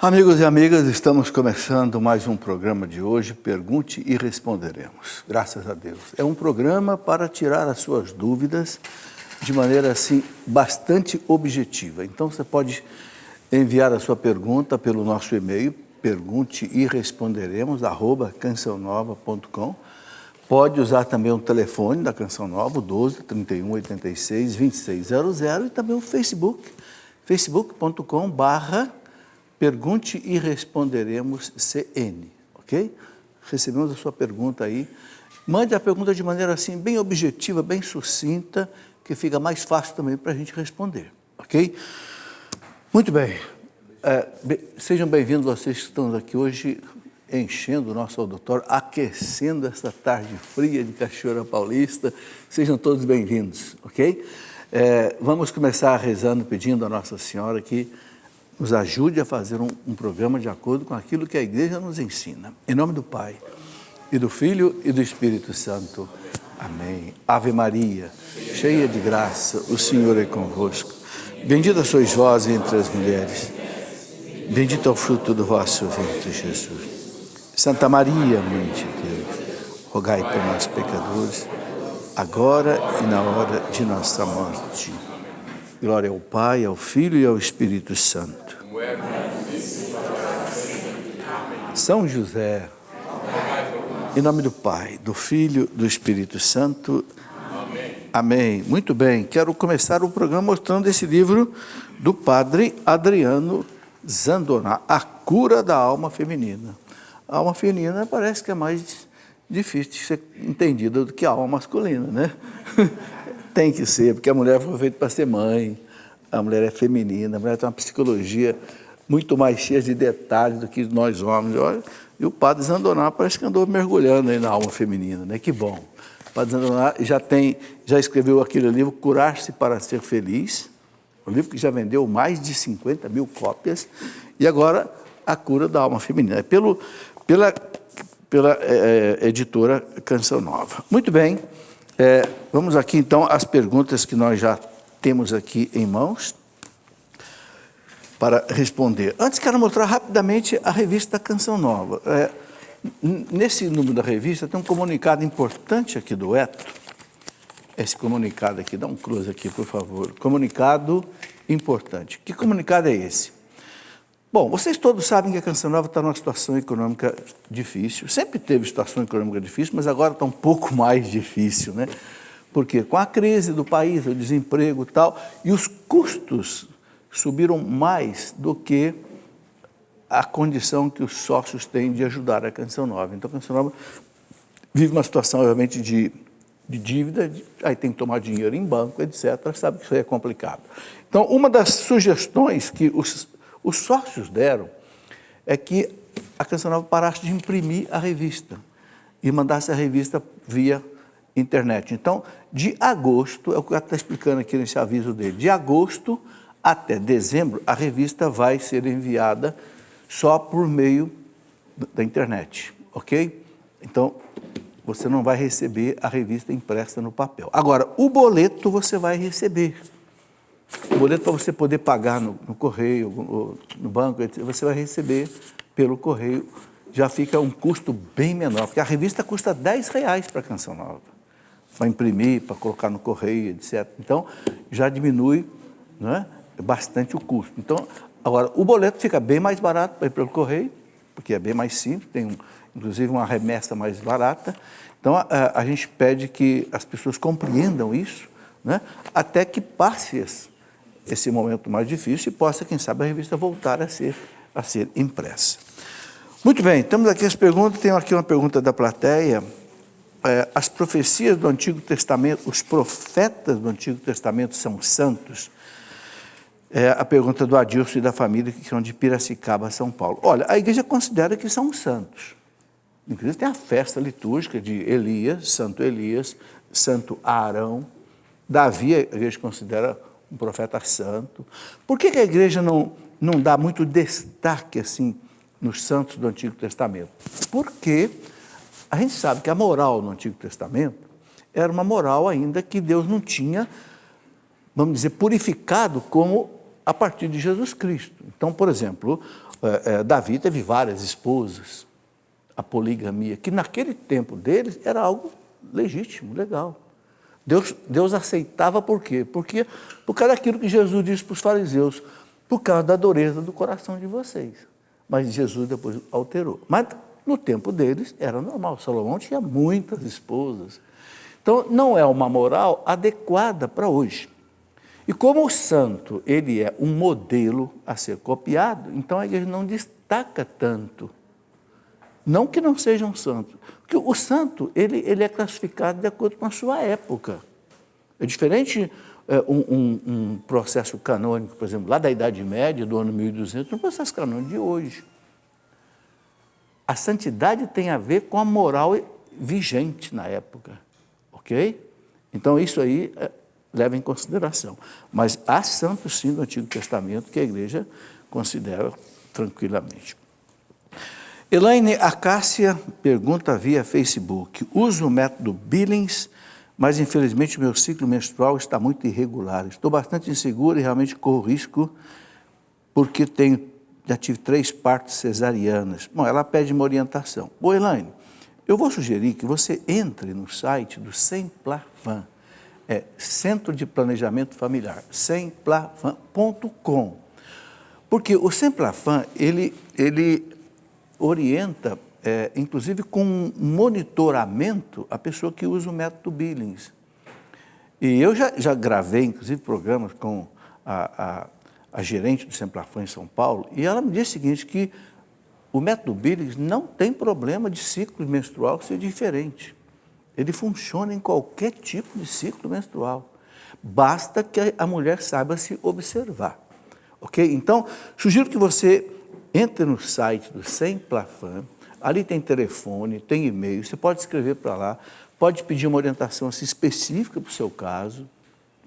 Amigos e amigas, estamos começando mais um programa de hoje, Pergunte e Responderemos. Graças a Deus. É um programa para tirar as suas dúvidas de maneira assim bastante objetiva. Então você pode enviar a sua pergunta pelo nosso e-mail, pergunteeresponderemos@cançãonova.com. Pode usar também o telefone da Canção Nova, o 12 31 86 2600, e também o Facebook, facebook.com/Pergunte e Responderemos CN, ok? Recebemos a sua pergunta aí. Mande a pergunta de maneira assim, bem objetiva, bem sucinta, que fica mais fácil também para a gente responder, ok? Muito bem. Sejam bem-vindos vocês que estão aqui hoje, enchendo o nosso auditório, aquecendo essa tarde fria de Cachoeira Paulista. Sejam todos bem-vindos, ok? Vamos começar rezando, pedindo a Nossa Senhora que nos ajude a fazer um programa de acordo com aquilo que a Igreja nos ensina. Em nome do Pai, e do Filho e do Espírito Santo. Amém. Ave Maria, cheia de graça, o Senhor é convosco. Bendita sois vós entre as mulheres. Bendito é o fruto do vosso ventre, Jesus. Santa Maria, Mãe de Deus, rogai por nós, pecadores, agora e na hora de nossa morte. Glória ao Pai, ao Filho e ao Espírito Santo. São José, em nome do Pai, do Filho, do Espírito Santo. Amém. Amém. Muito bem, quero começar o programa mostrando esse livro do padre Adriano Zandoná, A Cura da Alma Feminina. A alma feminina parece que é mais difícil de ser entendida do que a alma masculina, né? Tem que ser, porque a mulher foi feita para ser mãe, a mulher é feminina, a mulher tem uma psicologia muito mais cheia de detalhes do que nós homens. Olha, e o padre Zandoná parece que andou mergulhando aí na alma feminina, né? Que bom. O padre Zandoná já escreveu aquele livro, Curar-se para Ser Feliz, um livro que já vendeu mais de 50 mil cópias, e agora A Cura da Alma Feminina, é pela editora Canção Nova. Muito bem. Vamos aqui, então, às perguntas que nós já temos aqui em mãos para responder. Antes, quero mostrar rapidamente a revista Canção Nova. Nesse número da revista tem um comunicado importante aqui do Eto. Esse comunicado aqui, dá um close aqui, por favor. Comunicado importante. Que comunicado é esse? Bom, vocês todos sabem que a Canção Nova está numa situação econômica difícil. Sempre teve situação econômica difícil, mas agora está um pouco mais difícil, né? Porque com a crise do país, o desemprego e tal, e os custos subiram mais do que a condição que os sócios têm de ajudar a Canção Nova. Então, a Canção Nova vive uma situação, obviamente, de dívida, aí tem que tomar dinheiro em banco, etc. Sabe que isso aí é complicado. Então, uma das sugestões que os sócios deram é que a Canção Nova parasse de imprimir a revista e mandasse a revista via internet. Então, de agosto, é o que está explicando aqui nesse aviso dele, de agosto até dezembro, a revista vai ser enviada só por meio da internet, ok? Então, você não vai receber a revista impressa no papel. Agora, o boleto você vai receber. O boleto para você poder pagar no correio, no banco, etc., você vai receber pelo correio. Já fica um custo bem menor, porque a revista custa R$10 para a Canção Nova, para imprimir, para colocar no correio, etc. Então, já diminui, né, bastante o custo. Então, agora, o boleto fica bem mais barato para ir pelo correio, porque é bem mais simples, tem inclusive uma remessa mais barata. Então, a gente pede que as pessoas compreendam isso, né, até que passe esse momento mais difícil e possa, quem sabe, a revista voltar a ser impressa. Muito bem, temos aqui as perguntas. Tem aqui uma pergunta da plateia. As profecias do Antigo Testamento, os profetas do Antigo Testamento são santos? A pergunta do Adilson e da família, que são de Piracicaba, São Paulo. Olha, a igreja considera que são santos. Inclusive tem a festa litúrgica de Elias, Santo Arão. Davi, a igreja considera um profeta santo. Por que a igreja não dá muito destaque assim nos santos do Antigo Testamento? Porque a gente sabe que a moral no Antigo Testamento era uma moral ainda que Deus não tinha, vamos dizer, purificado como a partir de Jesus Cristo. Então, por exemplo, Davi teve várias esposas, a poligamia, que naquele tempo deles era algo legítimo, legal. Deus aceitava por quê? Porque por causa daquilo que Jesus disse para os fariseus, por causa da dureza do coração de vocês. Mas Jesus depois alterou. Mas no tempo deles era normal. Salomão tinha muitas esposas. Então não é uma moral adequada para hoje. E como o santo ele é um modelo a ser copiado, então a igreja não destaca tanto. Não que não seja um santo, porque o santo ele é classificado de acordo com a sua época. É diferente um processo canônico, por exemplo, lá da Idade Média, do ano 1200, um processo canônico de hoje. A santidade tem a ver com a moral vigente na época, ok? Então isso aí leva em consideração. Mas há santos sim do Antigo Testamento que a igreja considera tranquilamente. Elaine Acácia pergunta via Facebook: uso o método Billings, mas infelizmente o meu ciclo menstrual está muito irregular. Estou bastante insegura e realmente corro risco porque já tive 3 partos cesarianas. Bom, ela pede uma orientação. Bom, Elaine, eu vou sugerir que você entre no site do Semplafam, Centro de Planejamento Familiar, semplafam.com. Porque o Semplafam, ele orienta, inclusive com um monitoramento, a pessoa que usa o método Billings. E eu já gravei, inclusive, programas com a gerente do Semplafam em São Paulo, e ela me disse o seguinte, que o método Billings não tem problema de ciclo menstrual ser diferente. Ele funciona em qualquer tipo de ciclo menstrual. Basta que a mulher saiba se observar. Ok? Então, sugiro que você entre no site do Semplafam, ali tem telefone, tem e-mail, você pode escrever para lá, pode pedir uma orientação assim, específica para o seu caso,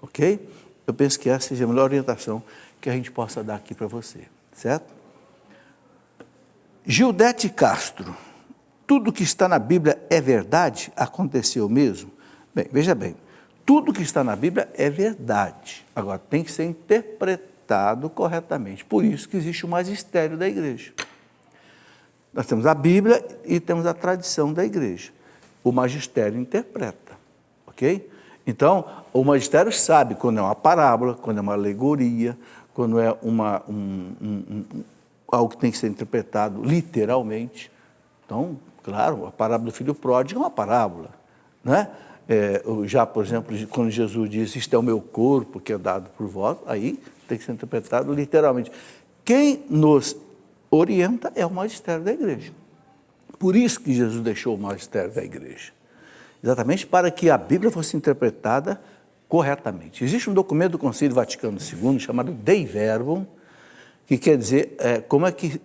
ok? Eu penso que essa seja a melhor orientação que a gente possa dar aqui para você, certo? Gildete Castro, tudo que está na Bíblia é verdade? Aconteceu mesmo? Bem, veja bem, tudo que está na Bíblia é verdade, agora tem que ser interpretado corretamente. Por isso que existe o magistério da igreja. Nós temos a Bíblia e temos a tradição da igreja. O magistério interpreta, ok? Então, o magistério sabe quando é uma parábola, quando é uma alegoria, quando é algo que tem que ser interpretado literalmente. Então, claro, a parábola do filho pródigo é uma parábola, né? Já, por exemplo, quando Jesus diz, isto é o meu corpo que é dado por vós, aí tem que ser interpretado literalmente. Quem nos orienta é o magistério da igreja. Por isso que Jesus deixou o magistério da igreja. Exatamente para que a Bíblia fosse interpretada corretamente. Existe um documento do Concílio Vaticano II chamado Dei Verbum, que quer dizer como é que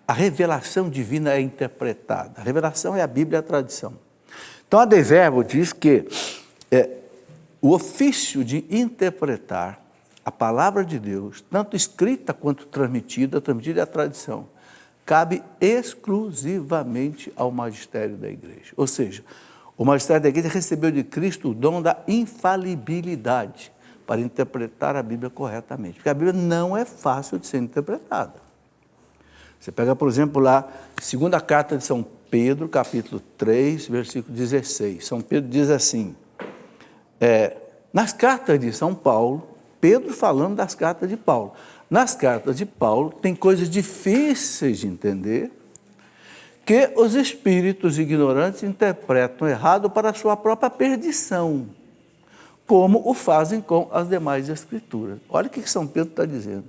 a revelação divina é interpretada. A revelação é a Bíblia e a tradição. Então, a Dei Verbum diz que o ofício de interpretar a palavra de Deus, tanto escrita quanto transmitida é a tradição, cabe exclusivamente ao magistério da igreja. Ou seja, o magistério da igreja recebeu de Cristo o dom da infalibilidade para interpretar a Bíblia corretamente, porque a Bíblia não é fácil de ser interpretada. Você pega, por exemplo, lá, segunda carta de São Pedro, capítulo 3, versículo 16. São Pedro diz assim, nas cartas de São Paulo, Pedro falando das cartas de Paulo. Nas cartas de Paulo tem coisas difíceis de entender que os espíritos ignorantes interpretam errado para a sua própria perdição, como o fazem com as demais escrituras. Olha o que São Pedro está dizendo,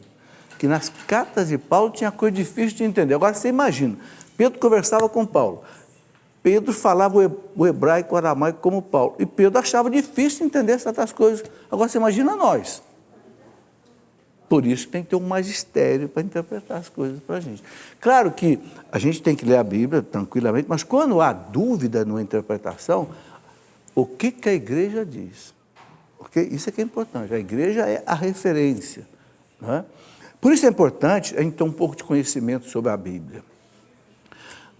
que nas cartas de Paulo tinha coisa difícil de entender. Agora você imagina, Pedro conversava com Paulo, Pedro falava o hebraico, o aramaico como Paulo, e Pedro achava difícil entender certas coisas. Agora você imagina nós. Por isso tem que ter um magistério para interpretar as coisas para a gente. Claro que a gente tem que ler a Bíblia tranquilamente, mas quando há dúvida numa interpretação, o que a igreja diz? Okay? Isso é que é importante. A igreja é a referência. Né? Por isso é importante a gente ter um pouco de conhecimento sobre a Bíblia.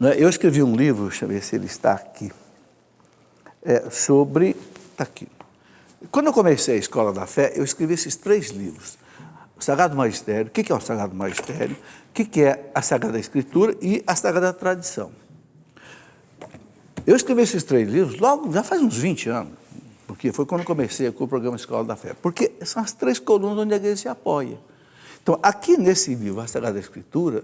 Né? Eu escrevi um livro, deixa eu ver se ele está aqui, está aqui. Quando eu comecei a Escola da Fé, eu escrevi esses 3 livros. O Sagrado Magistério, o que é o Sagrado Magistério, o que é a Sagrada Escritura e a Sagrada Tradição. Eu escrevi esses 3 livros logo, já faz uns 20 anos, porque foi quando comecei com o programa Escola da Fé, porque são as 3 colunas onde a igreja se apoia. Então, aqui nesse livro, a Sagrada Escritura,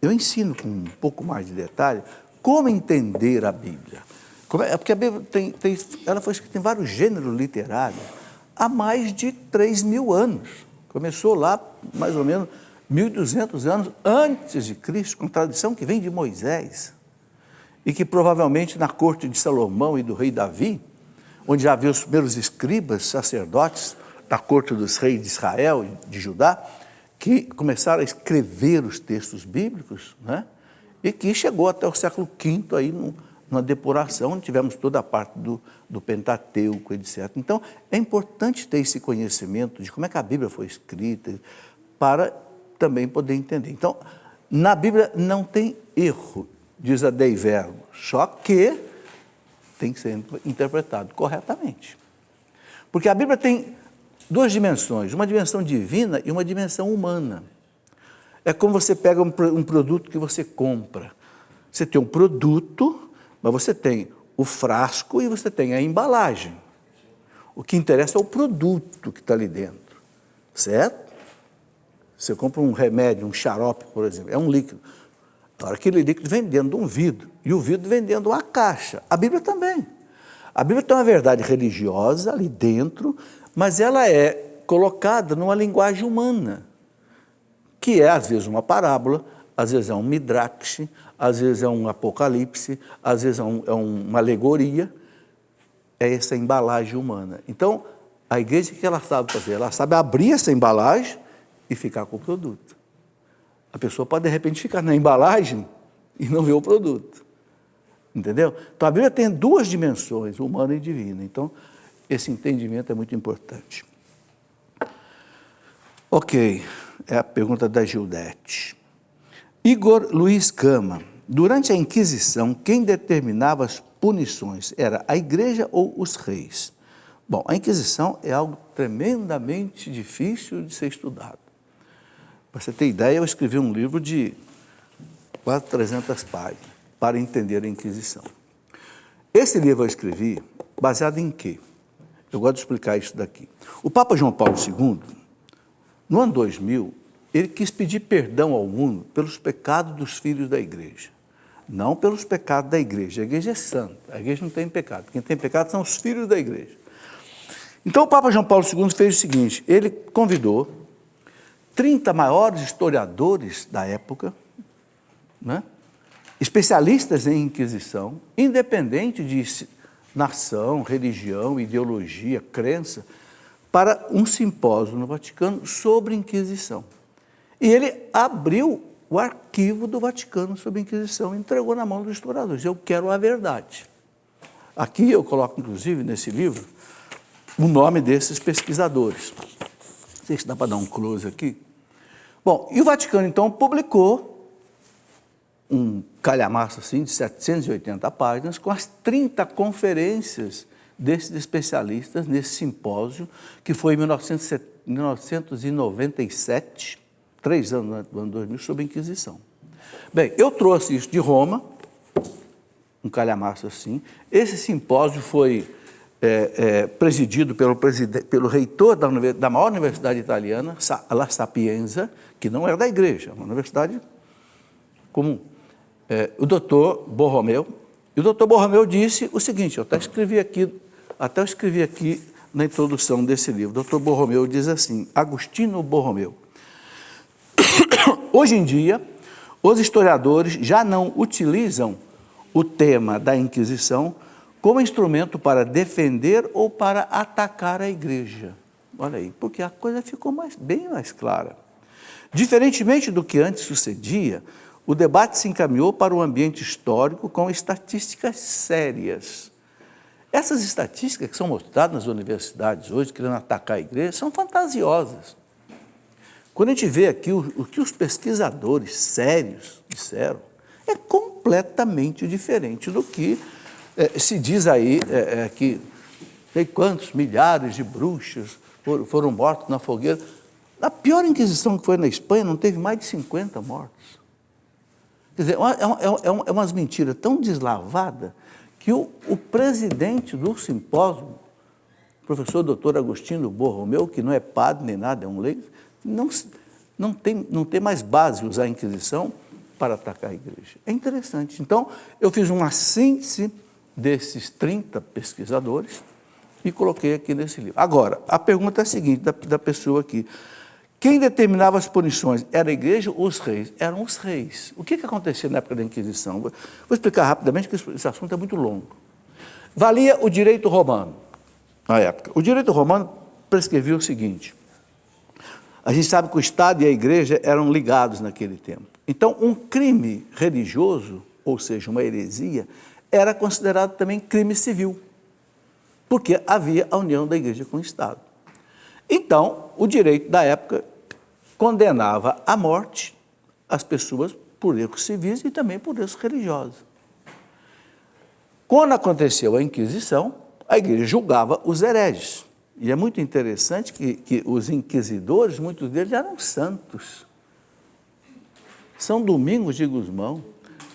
eu ensino com um pouco mais de detalhe como entender a Bíblia. Porque a Bíblia ela foi escrita em vários gêneros literários há mais de 3.000 anos. Começou lá, mais ou menos, 1.200 anos antes de Cristo, com tradição que vem de Moisés, e que provavelmente na corte de Salomão e do rei Davi, onde já havia os primeiros escribas, sacerdotes da corte dos reis de Israel e de Judá, que começaram a escrever os textos bíblicos, né? E que chegou até o século V aí numa depuração, onde tivemos toda a parte do Pentateuco, etc. Então, é importante ter esse conhecimento de como é que a Bíblia foi escrita, para também poder entender. Então, na Bíblia não tem erro, diz a Dei Verbo, só que tem que ser interpretado corretamente. Porque a Bíblia tem 2 dimensões, uma dimensão divina e uma dimensão humana. É como você pega um produto que você compra. Você tem um produto, mas você tem o frasco e você tem a embalagem. O que interessa é o produto que está ali dentro, certo? Você compra um remédio, um xarope, por exemplo, é um líquido. Agora, aquele líquido vem dentro de um vidro, e o vidro vem dentro de uma caixa. A Bíblia também. A Bíblia tem uma verdade religiosa ali dentro, mas ela é colocada numa linguagem humana, que é, às vezes, uma parábola, às vezes é um midrash, às vezes é um apocalipse, às vezes é uma alegoria. É essa embalagem humana. Então, a igreja, o que ela sabe fazer? Ela sabe abrir essa embalagem e ficar com o produto. A pessoa pode, de repente, ficar na embalagem e não ver o produto. Entendeu? Então, a Bíblia tem 2 dimensões, humana e divina. Então, esse entendimento é muito importante. Ok, é a pergunta da Gildete. Igor Luiz Cama. Durante a Inquisição, quem determinava as punições era a igreja ou os reis? Bom, a Inquisição é algo tremendamente difícil de ser estudado. Para você ter ideia, eu escrevi um livro de quase 300 páginas para entender a Inquisição. Esse livro eu escrevi baseado em quê? Eu gosto de explicar isso daqui. O Papa João Paulo II, no ano 2000, ele quis pedir perdão ao mundo pelos pecados dos filhos da igreja. Não pelos pecados da igreja. A igreja é santa, a igreja não tem pecado. Quem tem pecado são os filhos da igreja. Então o Papa João Paulo II fez o seguinte, ele convidou 30 maiores historiadores da época, né, especialistas em Inquisição, independente de nação, religião, ideologia, crença, para um simpósio no Vaticano sobre Inquisição. E ele abriu o arquivo do Vaticano sobre a Inquisição e entregou na mão dos historiadores. Eu quero a verdade. Aqui eu coloco, inclusive, nesse livro, o nome desses pesquisadores. Não sei se dá para dar um close aqui. Bom, e o Vaticano, então, publicou um calhamaço assim, de 780 páginas, com as 30 conferências desses especialistas nesse simpósio, que foi em 1997, 3 anos antes do ano 2000, sobre a Inquisição. Bem, eu trouxe isso de Roma, um calhamaço assim. Esse simpósio foi presidido pelo reitor da maior universidade italiana, La Sapienza, que não era da igreja, uma universidade comum. O doutor Borromeu. E o doutor Borromeu disse o seguinte, eu até escrevi aqui na introdução desse livro. O doutor Borromeu diz assim, Agostino Borromeu. Hoje em dia, os historiadores já não utilizam o tema da Inquisição como instrumento para defender ou para atacar a igreja. Olha aí, porque a coisa ficou bem mais clara. Diferentemente do que antes sucedia, o debate se encaminhou para o ambiente histórico com estatísticas sérias. Essas estatísticas que são mostradas nas universidades hoje, querendo atacar a igreja, são fantasiosas. Quando a gente vê aqui o que os pesquisadores sérios disseram, é completamente diferente do que se diz aí que sei quantos milhares de bruxas foram mortos na fogueira. Na pior Inquisição que foi na Espanha, não teve mais de 50 mortos. Quer dizer, é umas mentiras tão deslavadas que o presidente do simpósio, o professor doutor Agostinho Borromeu, que não é padre nem nada, é um leigo, não tem mais base usar a Inquisição para atacar a igreja. É interessante. Então, eu fiz uma síntese desses 30 pesquisadores e coloquei aqui nesse livro. Agora, a pergunta é a seguinte, da pessoa aqui. Quem determinava as punições? Era a igreja ou os reis? Eram os reis. O que acontecia na época da Inquisição? Vou explicar rapidamente, porque esse assunto é muito longo. Valia o direito romano, na época. O direito romano prescrevia o seguinte. A gente sabe que o Estado e a igreja eram ligados naquele tempo. Então, um crime religioso, ou seja, uma heresia, era considerado também crime civil, porque havia a união da igreja com o Estado. Então, o direito da época condenava à morte as pessoas por erros civis e também por erros religiosos. Quando aconteceu a Inquisição, a igreja julgava os hereges. E é muito interessante que os inquisidores, muitos deles eram santos. São Domingos de Gusmão,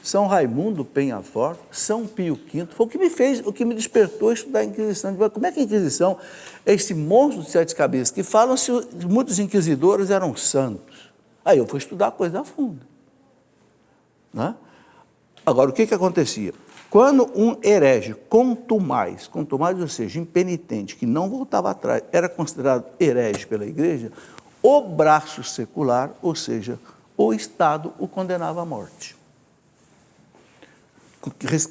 São Raimundo Peñafort, São Pio V. Foi o que me despertou a estudar a Inquisição. Como é que a Inquisição é esse monstro de 7 cabeças que falam se muitos inquisidores eram santos? Aí eu fui estudar a coisa a fundo. Né? Agora, o que acontecia? Quando um herege contumaz, ou seja, impenitente, que não voltava atrás, era considerado herege pela igreja, o braço secular, ou seja, o Estado, o condenava à morte.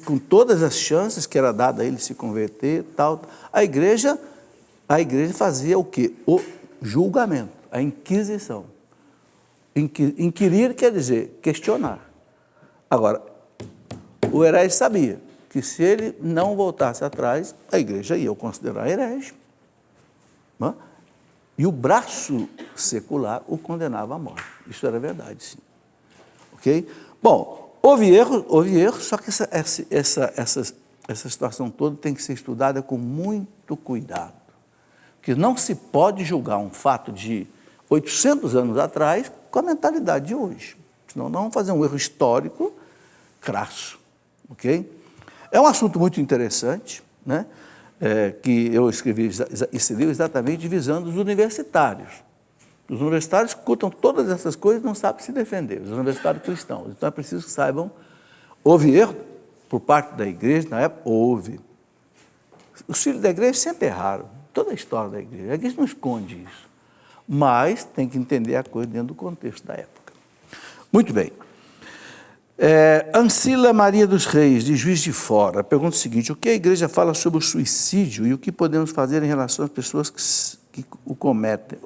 Com todas as chances que era dada a ele se converter, tal, a igreja fazia o quê? O julgamento, a inquisição. Inquirir quer dizer questionar. Agora, o herege sabia que se ele não voltasse atrás, a igreja ia o considerar herege. Né? E o braço secular o condenava à morte. Isso era verdade, sim. Ok? Bom, houve erro, só que essa situação toda tem que ser estudada com muito cuidado. Porque não se pode julgar um fato de 800 anos atrás com a mentalidade de hoje. Senão nós vamos fazer um erro histórico crasso. Ok? É um assunto muito interessante, né? Que eu escrevi esse livro exatamente visando os universitários. Os universitários escutam todas essas coisas e não sabem se defender, os universitários cristãos. Então é preciso que saibam, houve erro por parte da igreja, na época houve. Os filhos da igreja sempre erraram, toda a história da igreja. A igreja não esconde isso, mas tem que entender a coisa dentro do contexto da época. Muito bem. Ancila Maria dos Reis, de Juiz de Fora, pergunta o seguinte: o que a igreja fala sobre o suicídio e o que podemos fazer em relação às pessoas que o cometem?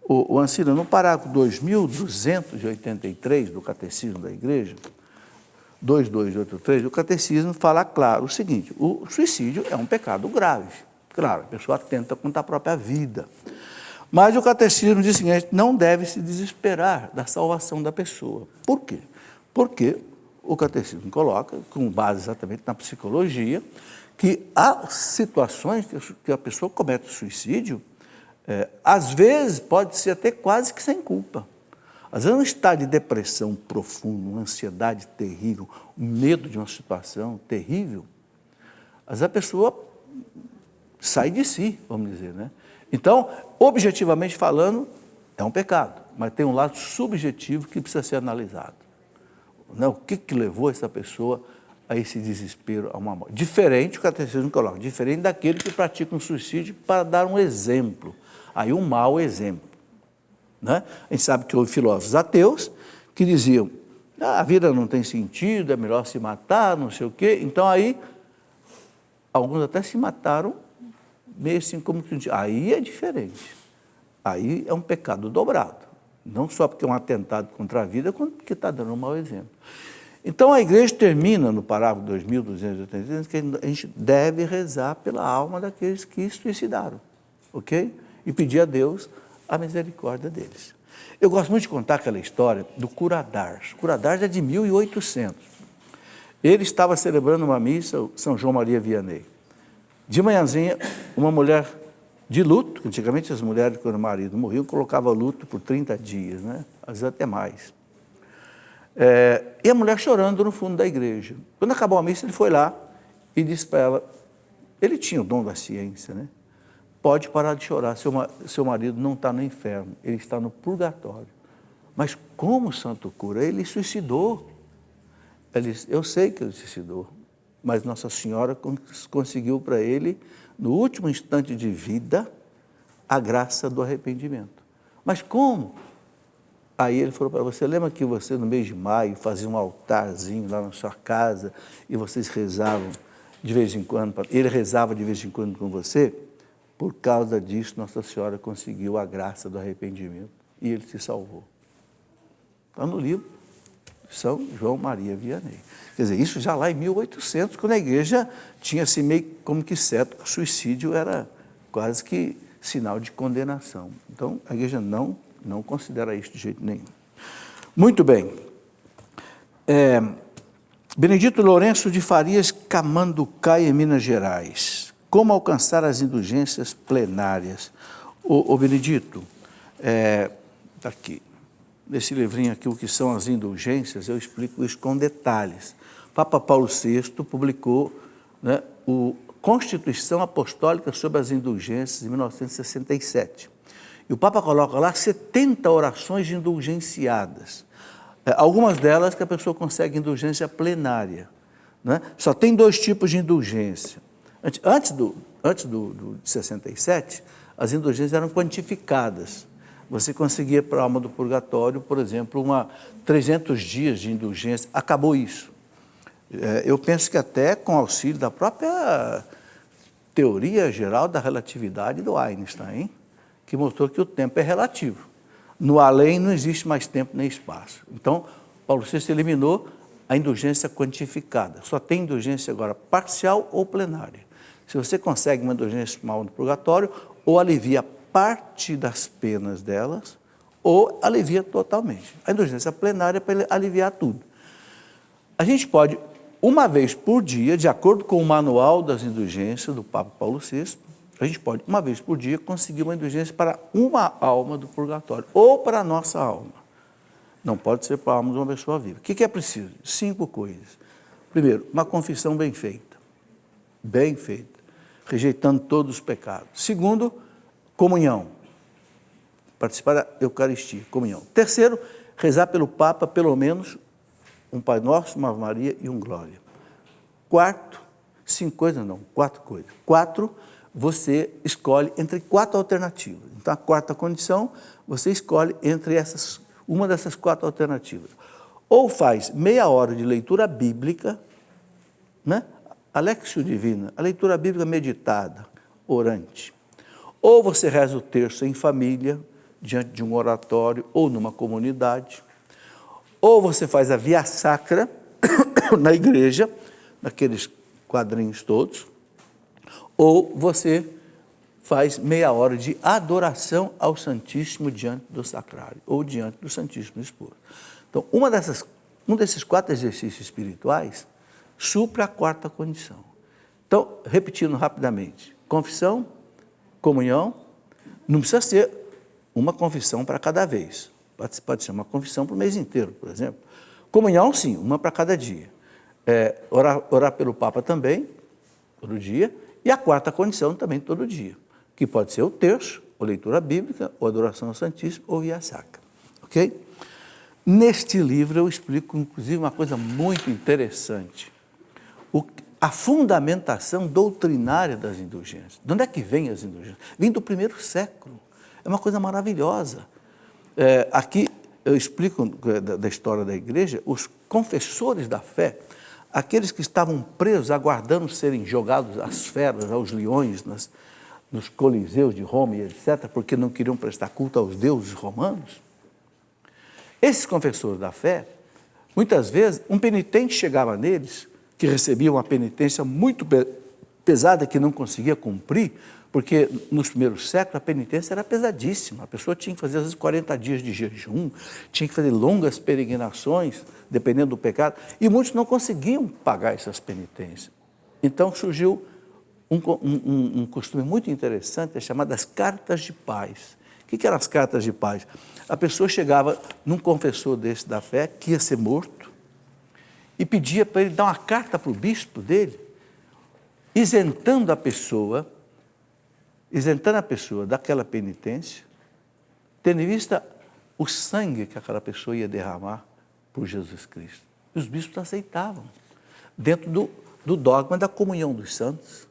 O Ancila, no parágrafo 2283 do Catecismo da Igreja, 2283, o Catecismo fala claro o seguinte: o suicídio é um pecado grave. Claro, a pessoa atenta contra a própria vida. Mas o Catecismo diz o seguinte: não deve se desesperar da salvação da pessoa. Por quê? Porque o Catecismo coloca, com base exatamente na psicologia, que há situações que a pessoa comete suicídio, às vezes pode ser até quase que sem culpa. Às vezes um estado de depressão profundo, uma ansiedade terrível, um medo de uma situação terrível, às vezes a pessoa sai de si, vamos dizer, né? Então, objetivamente falando, é um pecado, mas tem um lado subjetivo que precisa ser analisado. O que levou essa pessoa a esse desespero, a uma morte? Diferente, o Catecismo coloca, diferente daquele que pratica um suicídio para dar um exemplo, aí um mau exemplo. Né? A gente sabe que houve filósofos ateus que diziam, a vida não tem sentido, é melhor se matar, não sei o quê. Então aí, alguns até se mataram, meio assim como que... Aí é diferente, aí é um pecado dobrado. Não só porque é um atentado contra a vida, quanto porque está dando um mau exemplo. Então, a igreja termina no parágrafo 2283, que a gente deve rezar pela alma daqueles que se suicidaram, ok? E pedir a Deus a misericórdia deles. Eu gosto muito de contar aquela história do Curadars. O Curadars é de 1800. Ele estava celebrando uma missa, São João Maria Vianney. De manhãzinha, uma mulher de luto. Antigamente as mulheres, quando o marido morria, colocavam luto por 30 dias, né? Às vezes até mais. E a mulher chorando no fundo da igreja. Quando acabou a missa, ele foi lá e disse para ela, ele tinha o dom da ciência, né? Pode parar de chorar, seu marido não está no inferno, ele está no purgatório. Mas como, santo cura? Ele suicidou. Ele disse, eu sei que ele suicidou, mas Nossa Senhora conseguiu para ele, no último instante de vida, a graça do arrependimento. Mas como? Aí ele falou para você, lembra que você no mês de maio fazia um altarzinho lá na sua casa e vocês rezavam de vez em quando, ele rezava de vez em quando com você? Por causa disso, Nossa Senhora conseguiu a graça do arrependimento e ele se salvou. Está no livro São João Maria Vianney. Quer dizer, isso já lá em 1800, quando a igreja tinha assim meio como que certo que o suicídio era quase que sinal de condenação. Então, a igreja não considera isso de jeito nenhum. Muito bem. Benedito Lourenço de Farias, Camanducaia, em Minas Gerais. Como alcançar as indulgências plenárias? Ô Benedito, está aqui. Nesse livrinho aqui, o que são as indulgências, eu explico isso com detalhes. Papa Paulo VI publicou, né, o Constituição Apostólica sobre as Indulgências, em 1967. E o Papa coloca lá 70 orações indulgenciadas. Algumas delas que a pessoa consegue indulgência plenária, né? Só tem 2 tipos de indulgência. Antes de 67, as indulgências eram quantificadas. Você conseguia para a alma do purgatório, por exemplo, 300 dias de indulgência. Acabou isso. Eu penso que até com auxílio da própria teoria geral da relatividade do Einstein, que mostrou que o tempo é relativo. No além não existe mais tempo nem espaço. Então, Paulo VI eliminou a indulgência quantificada. Só tem indulgência agora parcial ou plenária. Se você consegue uma indulgência mal no purgatório, ou alivia parte das penas delas, ou alivia totalmente. A indulgência plenária é para aliviar tudo. A gente pode, uma vez por dia, de acordo com o manual das indulgências do Papa Paulo VI, a gente pode, uma vez por dia, conseguir uma indulgência para uma alma do purgatório, ou para a nossa alma. Não pode ser para a alma de uma pessoa viva. O que é preciso? 5 coisas. Primeiro, uma confissão bem feita, rejeitando todos os pecados. Segundo, comunhão, participar da Eucaristia, comunhão. Terceiro, rezar pelo Papa, pelo menos, um Pai Nosso, uma Ave Maria e um Glória. Quarto, 5 coisas não, 4 coisas. 4, você escolhe entre 4 alternativas. Então, a quarta condição, você escolhe entre uma dessas 4 alternativas. Ou faz meia hora de leitura bíblica, né? Alexio Divina, a leitura bíblica meditada, orante. Ou você reza o terço em família, diante de um oratório ou numa comunidade. Ou você faz a via sacra na igreja, naqueles quadrinhos todos. Ou você faz meia hora de adoração ao Santíssimo diante do sacrário, ou diante do Santíssimo Esposo. Então, um desses 4 exercícios espirituais supre a quarta condição. Então, repetindo rapidamente, confissão, comunhão, não precisa ser uma confissão para cada vez, pode ser uma confissão para o mês inteiro, por exemplo. Comunhão, sim, uma para cada dia. Orar pelo Papa também, todo dia, e a quarta condição também todo dia, que pode ser o terço, ou leitura bíblica, ou adoração ao Santíssimo, ou via sacra, ok? Neste livro eu explico, inclusive, uma coisa muito interessante, a fundamentação doutrinária das indulgências. De onde é que vem as indulgências? Vem do 1º século. É uma coisa maravilhosa. Aqui eu explico da história da igreja, os confessores da fé, aqueles que estavam presos, aguardando serem jogados às feras, aos leões, nos coliseus de Roma e etc., porque não queriam prestar culto aos deuses romanos. Esses confessores da fé, muitas vezes, um penitente chegava neles, que recebia uma penitência muito pesada, que não conseguia cumprir, porque nos primeiros séculos a penitência era pesadíssima. A pessoa tinha que fazer, às vezes, 40 dias de jejum, tinha que fazer longas peregrinações, dependendo do pecado, e muitos não conseguiam pagar essas penitências. Então surgiu um costume muito interessante, é chamado das cartas de paz. O que eram as cartas de paz? A pessoa chegava num confessor desse da fé, que ia ser morto, e pedia para ele dar uma carta para o bispo dele, isentando a pessoa daquela penitência, tendo em vista o sangue que aquela pessoa ia derramar por Jesus Cristo. E os bispos aceitavam, dentro do dogma da comunhão dos santos.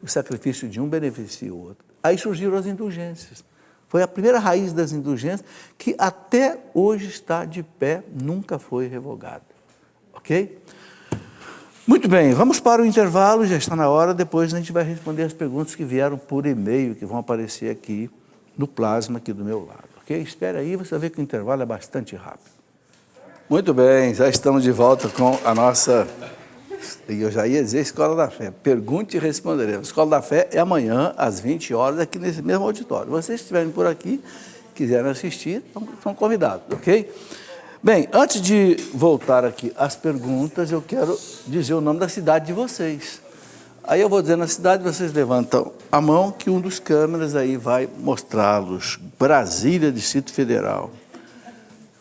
O sacrifício de um beneficia o outro. Aí surgiram as indulgências. Foi a primeira raiz das indulgências que até hoje está de pé, nunca foi revogada. Ok? Muito bem, vamos para o intervalo, já está na hora, depois a gente vai responder as perguntas que vieram por e-mail, que vão aparecer aqui no plasma, aqui do meu lado. Ok? Espera aí, você vai ver que o intervalo é bastante rápido. Muito bem, já estamos de volta com a nossa... Eu já ia dizer Escola da Fé. Pergunte e responderemos. Escola da Fé é amanhã, às 20 horas, aqui nesse mesmo auditório. Vocês que estiverem por aqui, quiserem assistir, são convidados, ok? Bem, antes de voltar aqui às perguntas, eu quero dizer o nome da cidade de vocês. Aí eu vou dizer na cidade, vocês levantam a mão, que um dos câmeras aí vai mostrá-los. Brasília, Distrito Federal. Vou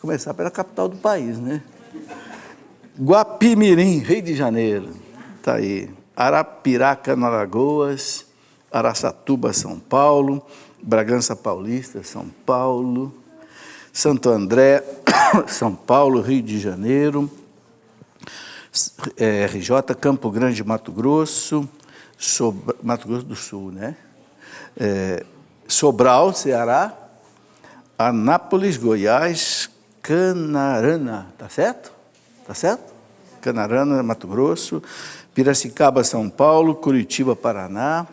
começar pela capital do país, né? Guapimirim, Rio de Janeiro, está aí. Arapiraca, no Alagoas, Araçatuba, São Paulo, Bragança Paulista, São Paulo, Santo André, São Paulo, Rio de Janeiro, RJ, Campo Grande, Mato Grosso, Mato Grosso do Sul, né? Sobral, Ceará, Anápolis, Goiás, Canarana, tá certo? Tá certo? Canarana, Mato Grosso, Piracicaba, São Paulo, Curitiba, Paraná,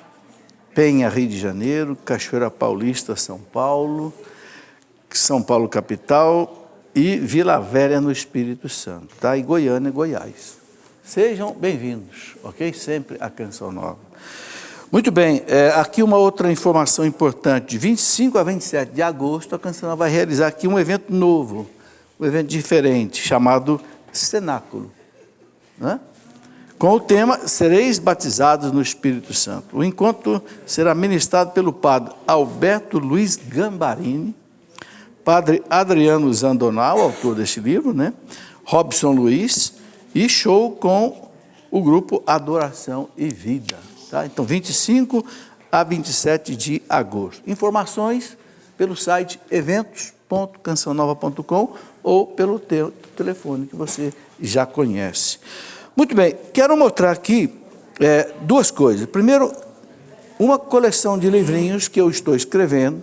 Penha, Rio de Janeiro, Cachoeira Paulista, São Paulo, São Paulo, capital, e Vila Velha, no Espírito Santo, tá? E Goiânia, Goiás. Sejam bem-vindos, ok? Sempre a Canção Nova. Muito bem, aqui uma outra informação importante. De 25 a 27 de agosto, a Canção Nova vai realizar aqui um evento novo, um evento diferente, chamado Cenáculo, né? Com o tema Sereis Batizados no Espírito Santo. O encontro será ministrado pelo padre Alberto Luiz Gambarini, padre Adriano Zandonal, autor deste livro, né? Robson Luiz, e show com o grupo Adoração e Vida. Tá? Então, 25 a 27 de agosto. Informações pelo site eventos.cançãonova.com ou pelo telefone que você já conhece. Muito bem, quero mostrar aqui duas coisas. Primeiro, uma coleção de livrinhos que eu estou escrevendo,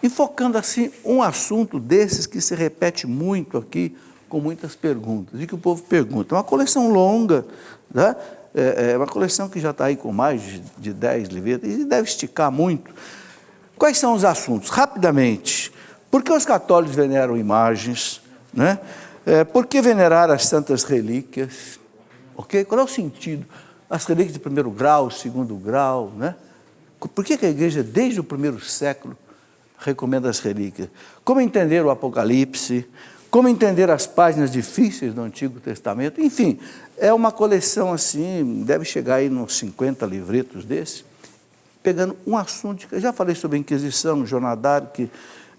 enfocando assim um assunto desses que se repete muito aqui, com muitas perguntas, e que o povo pergunta. É uma coleção longa, né? É uma coleção que já está aí com mais de 10 livros, e deve esticar muito. Quais são os assuntos? Rapidamente, por que os católicos veneram imagens? Né? Por que venerar as santas relíquias? Okay? Qual é o sentido? As relíquias de primeiro grau, segundo grau, né? Por que a igreja, desde o primeiro século, recomenda as relíquias? Como entender o Apocalipse? Como entender as páginas difíceis do Antigo Testamento? Enfim, é uma coleção assim, deve chegar aí nos 50 livretos desses, pegando um assunto, eu já falei sobre a Inquisição, Joana d'Arc,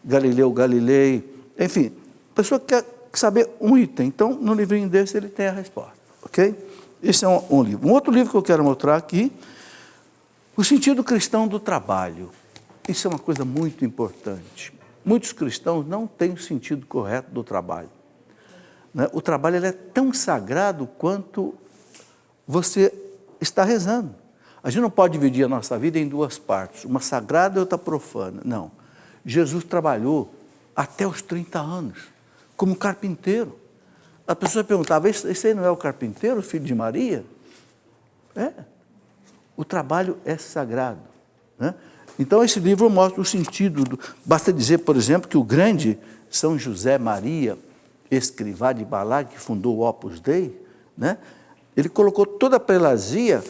Galileu Galilei, enfim, a pessoa quer saber um item, então no livrinho desse ele tem a resposta, ok? Esse é um livro. Um outro livro que eu quero mostrar aqui, o sentido cristão do trabalho. Isso é uma coisa muito importante. Muitos cristãos não têm o sentido correto do trabalho. Né? O trabalho ele é tão sagrado quanto você está rezando. A gente não pode dividir a nossa vida em duas partes, uma sagrada e outra profana. Não. Jesus trabalhou até os 30 anos, como carpinteiro. A pessoa perguntava, esse aí não é o carpinteiro, o filho de Maria? É. O trabalho é sagrado. Né? Então, esse livro mostra o sentido. Basta dizer, por exemplo, que o grande São José Maria Escrivá de Balag, que fundou o Opus Dei, né? Ele colocou toda a prelazia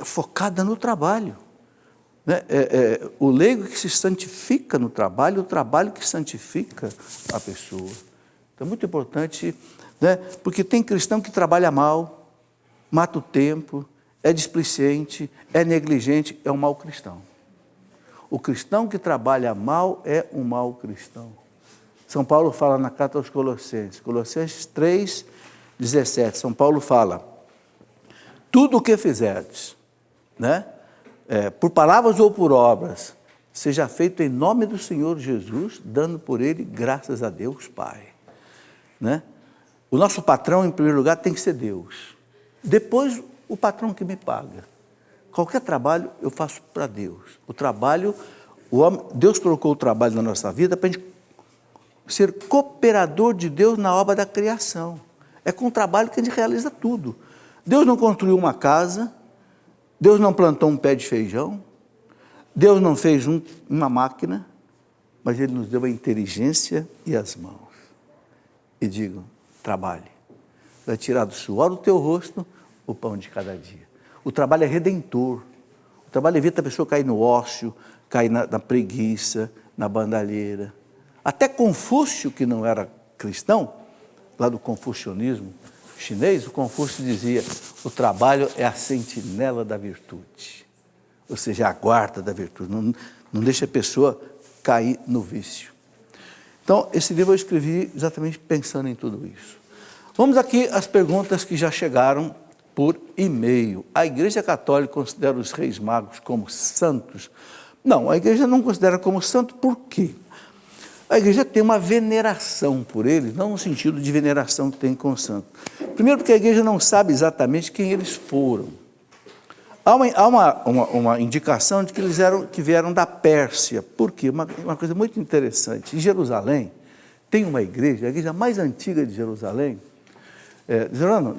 focada no trabalho. Né? O leigo que se santifica no trabalho, o trabalho que santifica a pessoa. Então, é muito importante, né? Porque tem cristão que trabalha mal, mata o tempo, é displicente, é negligente, é um mau cristão. O cristão que trabalha mal é um mau cristão. São Paulo fala na carta aos Colossenses, Colossenses 3, 17, São Paulo fala, tudo o que fizerdes, né? Por palavras ou por obras, seja feito em nome do Senhor Jesus, dando por ele graças a Deus Pai. Né? O nosso patrão, em primeiro lugar, tem que ser Deus. Depois, o patrão que me paga. Qualquer trabalho eu faço para Deus. O trabalho, Deus colocou o trabalho na nossa vida para a gente ser cooperador de Deus na obra da criação. É com o trabalho que a gente realiza tudo. Deus não construiu uma casa, Deus não plantou um pé de feijão, Deus não fez uma máquina, mas Ele nos deu a inteligência e as mãos. E digo, trabalhe. Vai tirar do suor do teu rosto o pão de cada dia. O trabalho é redentor. O trabalho evita a pessoa cair no ócio, cair na preguiça, na bandalheira. Até Confúcio, que não era cristão, lá do confucionismo chinês, o Confúcio dizia, o trabalho é a sentinela da virtude. Ou seja, a guarda da virtude. Não deixa a pessoa cair no vício. Então, esse livro eu escrevi exatamente pensando em tudo isso. Vamos aqui às perguntas que já chegaram por e-mail. A Igreja Católica considera os Reis Magos como santos? Não, a Igreja não considera como santo, por quê? A Igreja tem uma veneração por eles, não no sentido de veneração que tem com o santo. Primeiro porque a Igreja não sabe exatamente quem eles foram. Há uma indicação de que vieram da Pérsia. Por quê? Uma coisa muito interessante. Em Jerusalém, tem uma igreja, a igreja mais antiga de Jerusalém,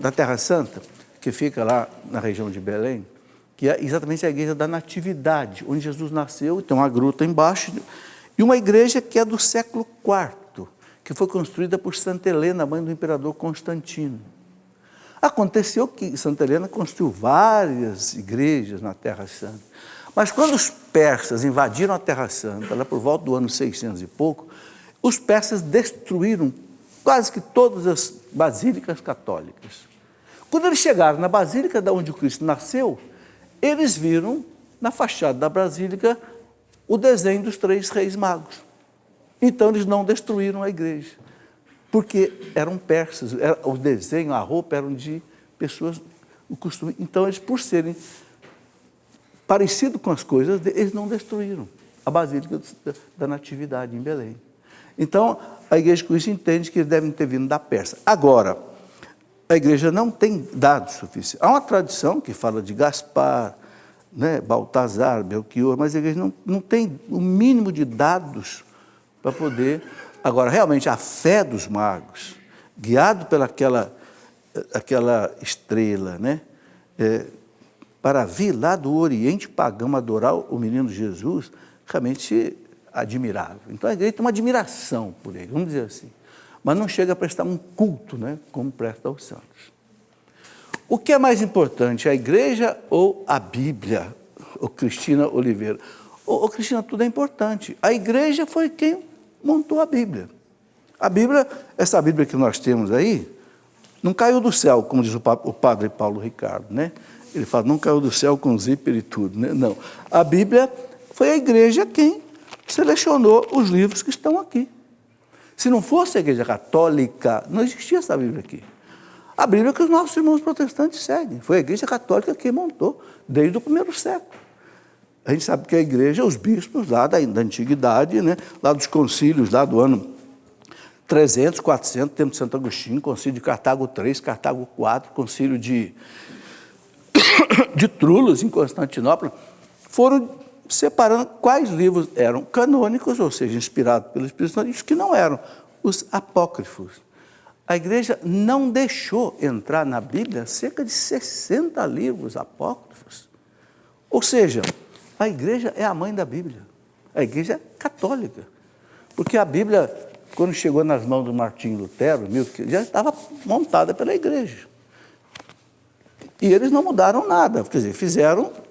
da Terra Santa, que fica lá na região de Belém, que é exatamente a igreja da Natividade, onde Jesus nasceu, tem uma gruta embaixo, e uma igreja que é do século IV, que foi construída por Santa Helena, mãe do imperador Constantino. Aconteceu que Santa Helena construiu várias igrejas na Terra Santa, mas quando os persas invadiram a Terra Santa, lá por volta do ano 600 e pouco, os persas destruíram quase que todas as basílicas católicas. Quando eles chegaram na basílica de onde o Cristo nasceu, eles viram na fachada da basílica o desenho dos 3 reis magos. Então eles não destruíram a igreja, porque eram persas, o desenho, a roupa eram de pessoas, o costume. Então eles, por serem parecidos com as coisas, eles não destruíram a Basílica da Natividade em Belém. Então a igreja com isso entende que eles devem ter vindo da Pérsia. Agora, a igreja não tem dados suficientes. Há uma tradição que fala de Gaspar, né, Baltazar, Belchior, mas a igreja não tem o mínimo de dados para poder... Agora, realmente, a fé dos magos, guiado pelaquela estrela, né, para vir lá do Oriente pagão adorar o menino Jesus, realmente admirável. Então, a igreja tem uma admiração por ele, vamos dizer assim, mas não chega a prestar um culto, né, como presta aos santos. O que é mais importante, a igreja ou a Bíblia? O Cristina Oliveira. Ô, Cristina, tudo é importante. A igreja foi quem montou a Bíblia. A Bíblia, essa Bíblia que nós temos aí, não caiu do céu, como diz o padre Paulo Ricardo, né? Ele fala, não caiu do céu com zíper e tudo, né? Não. A Bíblia foi a igreja quem selecionou os livros que estão aqui. Se não fosse a igreja católica, não existia essa Bíblia aqui. A Bíblia que os nossos irmãos protestantes seguem. Foi a igreja católica que montou, desde o primeiro século. A gente sabe que a igreja, os bispos lá da antiguidade, né, lá dos concílios, lá do ano 300, 400, tempo de Santo Agostinho, concílio de Cartago III, Cartago IV, concílio de Trullos, em Constantinopla, foram separando quais livros eram canônicos, ou seja, inspirados pelo Espírito Santo, e os que não eram, os apócrifos. A igreja não deixou entrar na Bíblia cerca de 60 livros apócrifos. Ou seja, a igreja é a mãe da Bíblia, a igreja católica. Porque a Bíblia, quando chegou nas mãos do Martinho Lutero, já estava montada pela igreja. E eles não mudaram nada, quer dizer,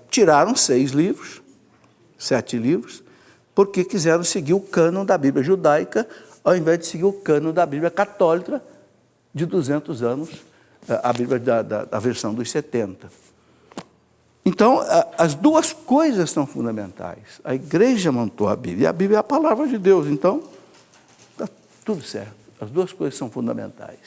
tiraram 6 livros, 7 livros, porque quiseram seguir o cânon da Bíblia judaica, ao invés de seguir o cânon da Bíblia católica, de 200 anos, a Bíblia da versão dos 70. Então, as duas coisas são fundamentais. A igreja montou a Bíblia, e a Bíblia é a palavra de Deus, então está tudo certo. As duas coisas são fundamentais.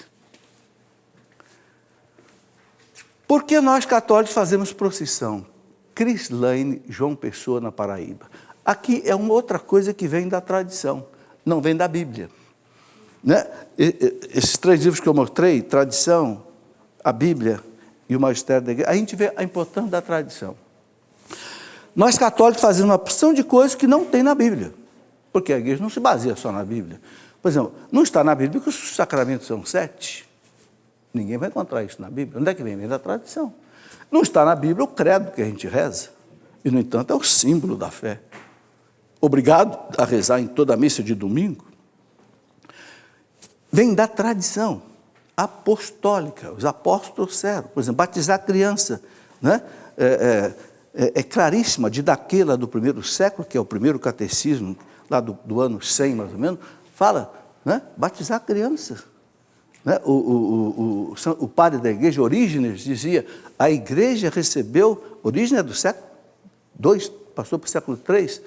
Por que nós católicos fazemos procissão? Crislane, João Pessoa, na Paraíba. Aqui é uma outra coisa que vem da tradição, não vem da Bíblia. Né? Esses 3 livros que eu mostrei, Tradição, a Bíblia e o Magistério da Igreja, a gente vê a importância da tradição. Nós católicos fazemos uma porção de coisas que não tem na Bíblia, porque a igreja não se baseia só na Bíblia. Por exemplo, não está na Bíblia que os sacramentos são 7. Ninguém vai encontrar isso na Bíblia. Onde é que vem? Vem da tradição. Não está na Bíblia o credo que a gente reza, e, no entanto, é o símbolo da fé. Obrigado a rezar em toda a missa de domingo. Vem da tradição apostólica. Os apóstolos disseram, por exemplo, batizar a criança, né? É claríssima, de Daquela do primeiro século, que é o primeiro catecismo, lá do ano 100 mais ou menos, fala, né? Batizar a criança. Né? O padre da igreja, Orígenes, dizia, a igreja recebeu, Orígenes é do século II, passou para o século III,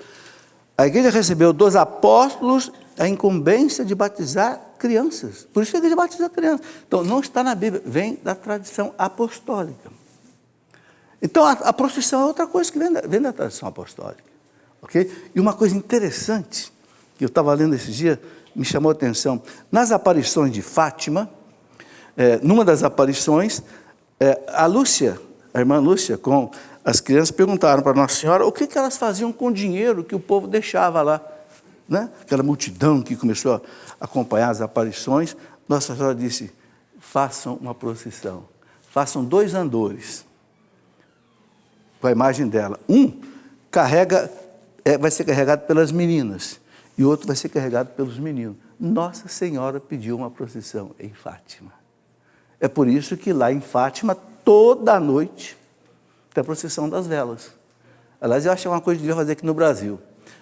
a igreja recebeu dos apóstolos a incumbência de batizar crianças. Por isso que a igreja batiza crianças. Então, não está na Bíblia, vem da tradição apostólica. Então, a procissão é outra coisa que vem da tradição apostólica. Okay? E uma coisa interessante, que eu estava lendo esses dias, me chamou a atenção, nas aparições de Fátima, numa das aparições, a irmã Lúcia, com as crianças, perguntaram para Nossa Senhora o que elas faziam com o dinheiro que o povo deixava lá. Né? Aquela multidão que começou a acompanhar as aparições, Nossa Senhora disse, façam uma procissão, façam 2 andores, com a imagem dela. Um vai ser carregado pelas meninas, e o outro vai ser carregado pelos meninos. Nossa Senhora pediu uma procissão em Fátima. É por isso que lá em Fátima, toda noite, tem a procissão das velas. Aliás, eu acho que é uma coisa que devia fazer aqui no Brasil.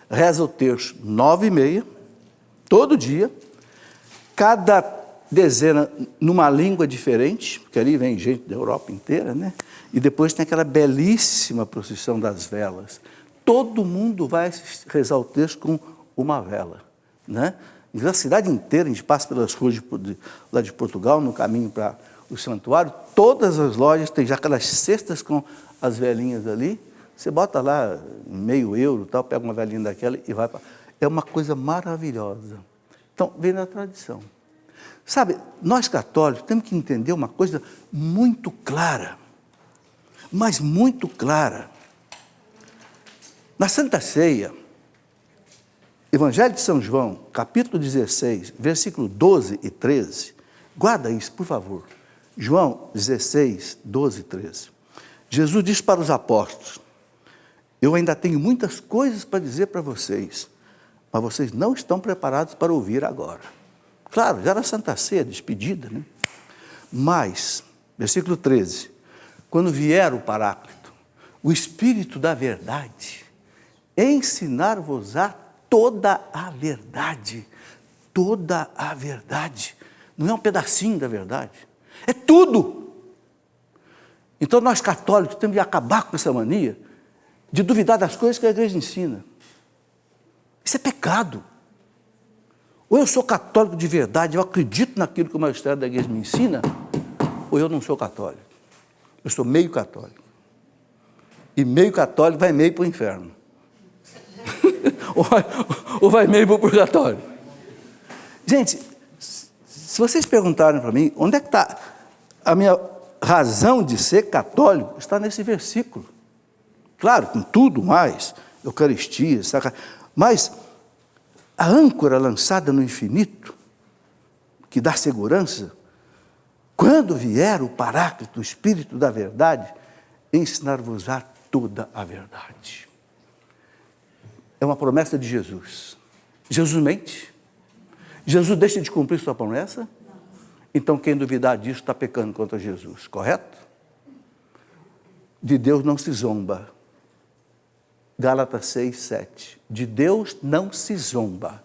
Reza o terço 9h30, todo dia, cada dezena numa língua diferente, porque ali vem gente da Europa inteira, né? E depois tem aquela belíssima procissão das velas. Todo mundo vai rezar o terço com uma vela, né? E a cidade inteira, a gente passa pelas ruas lá de Portugal, no caminho para o santuário, todas as lojas têm já aquelas cestas com as velinhas ali. Você bota lá €0,5, tal, pega uma velinha daquela e vai para... É uma coisa maravilhosa. Então, vem da tradição. Sabe, nós católicos temos que entender uma coisa muito clara, mas muito clara. Na Santa Ceia, Evangelho de São João, capítulo 16, versículo 12 e 13, guarda isso, por favor. João 16, 12 e 13. Jesus disse para os apóstolos, eu ainda tenho muitas coisas para dizer para vocês, mas vocês não estão preparados para ouvir agora. Claro, já era Santa Ceia, despedida, né? Mas, versículo 13, quando vier o Paráclito, o Espírito da verdade, ensinar-vos-á toda a verdade. Toda a verdade. Não é um pedacinho da verdade. É tudo. Então, nós católicos temos que acabar com essa mania de duvidar das coisas que a igreja ensina. Isso é pecado. Ou eu sou católico de verdade, eu acredito naquilo que o magistério da igreja me ensina, ou eu não sou católico. Eu sou meio católico. E meio católico vai meio para o inferno. ou vai meio para o purgatório. Gente, se vocês perguntarem para mim, onde é que está a minha razão de ser católico, está nesse versículo. Claro, com tudo mais, Eucaristia, mas a âncora lançada no infinito, que dá segurança, quando vier o Paráclito, o Espírito da verdade, ensinar-vos-á toda a verdade. É uma promessa de Jesus. Jesus mente? Jesus deixa de cumprir sua promessa? Então, quem duvidar disso está pecando contra Jesus, correto? De Deus não se zomba. Gálatas 6, 7. De Deus não se zomba.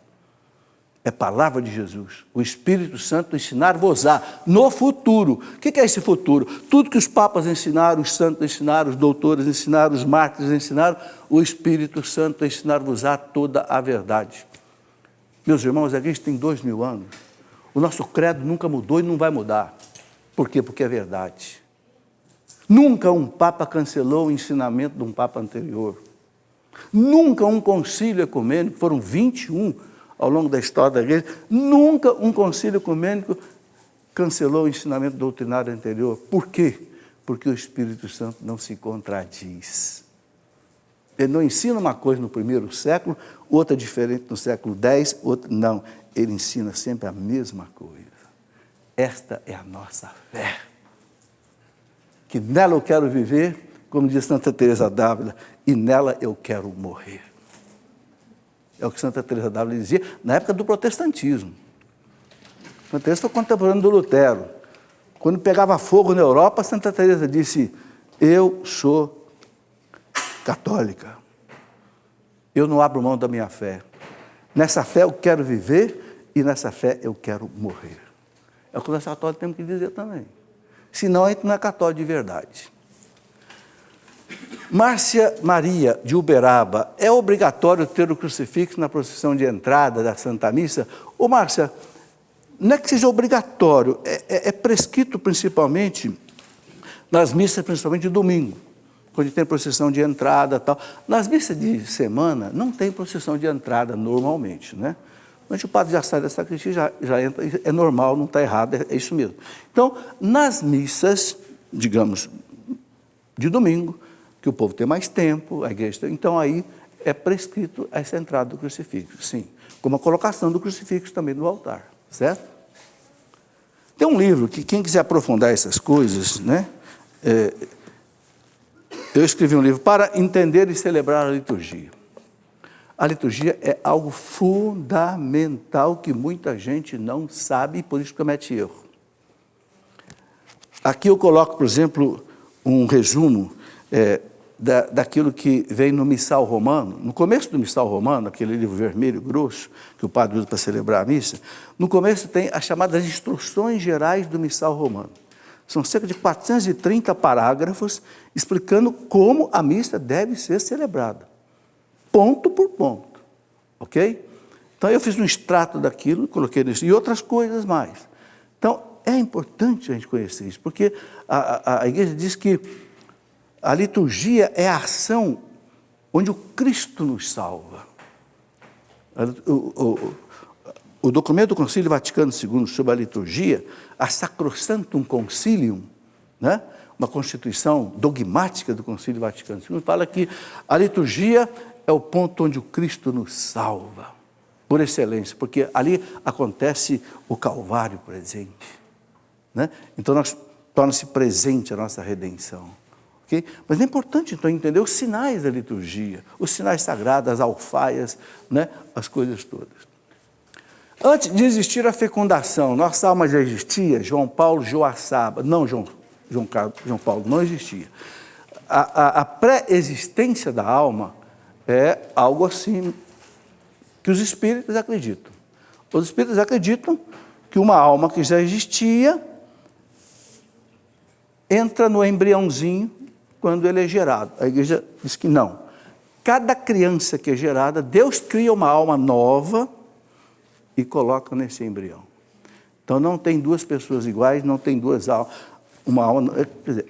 É palavra de Jesus. O Espírito Santo ensinar-vos-á no futuro. O que é esse futuro? Tudo que os papas ensinaram, os santos ensinaram, os doutores ensinaram, os mártires ensinaram, o Espírito Santo ensinar-vos-á toda a verdade. Meus irmãos, a igreja tem 2000 anos. O nosso credo nunca mudou e não vai mudar. Por quê? Porque é verdade. Nunca um papa cancelou o ensinamento de um papa anterior. Nunca um concílio ecumênico, foram 21 ao longo da história da igreja, nunca um concílio ecumênico cancelou o ensinamento doutrinário anterior. Por quê? Porque o Espírito Santo não se contradiz. Ele não ensina uma coisa no primeiro século, outra diferente no século X, outra não. Ele ensina sempre a mesma coisa. Esta é a nossa fé. Que nela eu quero viver, como diz Santa Teresa d'Ávila, e nela eu quero morrer. É o que Santa Teresa d'Ávila dizia na época do protestantismo. Santa Teresa foi contemporânea do Lutero. Quando pegava fogo na Europa, Santa Teresa disse, eu sou católica. Eu não abro mão da minha fé. Nessa fé eu quero viver e nessa fé eu quero morrer. É o que nós católicos temos que dizer também. Senão a gente não é católico de verdade. Márcia Maria de Uberaba, é obrigatório ter o crucifixo na procissão de entrada da Santa Missa? Ô Márcia, não é que seja obrigatório, é prescrito principalmente nas missas, principalmente de domingo, quando tem procissão de entrada e tal. Nas missas de semana não tem procissão de entrada normalmente, né? Mas o padre já sai da sacristia, já entra, é normal, não está errado, é isso mesmo. Então, nas missas, digamos, de domingo, que o povo tem mais tempo, a igreja tem, então aí é prescrito essa entrada do crucifixo, sim. Como a colocação do crucifixo também no altar, certo? Tem um livro que quem quiser aprofundar essas coisas, né? Eu escrevi um livro para entender e celebrar a liturgia. A liturgia é algo fundamental que muita gente não sabe e por isso comete erro. Aqui eu coloco, por exemplo, um resumo daquilo que vem no Missal Romano. No começo do Missal Romano, aquele livro vermelho grosso que o padre usa para celebrar a missa, no começo tem as chamadas instruções gerais do Missal Romano. São cerca de 430 parágrafos explicando como a missa deve ser celebrada. Ponto por ponto. Ok? Então eu fiz um extrato daquilo, coloquei nisso, e outras coisas mais. Então é importante a gente conhecer isso, porque a igreja diz que a liturgia é a ação onde o Cristo nos salva. O documento do Concílio Vaticano II sobre a liturgia, a Sacrosanctum Concilium, né? Uma constituição dogmática do Concílio Vaticano II, fala que a liturgia é o ponto onde o Cristo nos salva, por excelência, porque ali acontece o Calvário presente, né? Então torna-se presente a nossa redenção. Okay? Mas é importante, então, entender os sinais da liturgia, os sinais sagrados, as alfaias, né? As coisas todas. Antes de existir a fecundação, nossa alma já existia, João Paulo Joaçaba, não João Paulo, não existia. A pré-existência da alma é algo assim que os espíritos acreditam. Os espíritos acreditam que uma alma que já existia entra no embriãozinho quando ele é gerado. A igreja diz que não. Cada criança que é gerada, Deus cria uma alma nova e coloca nesse embrião. Então não tem duas pessoas iguais, não tem duas almas. Uma alma, quer dizer,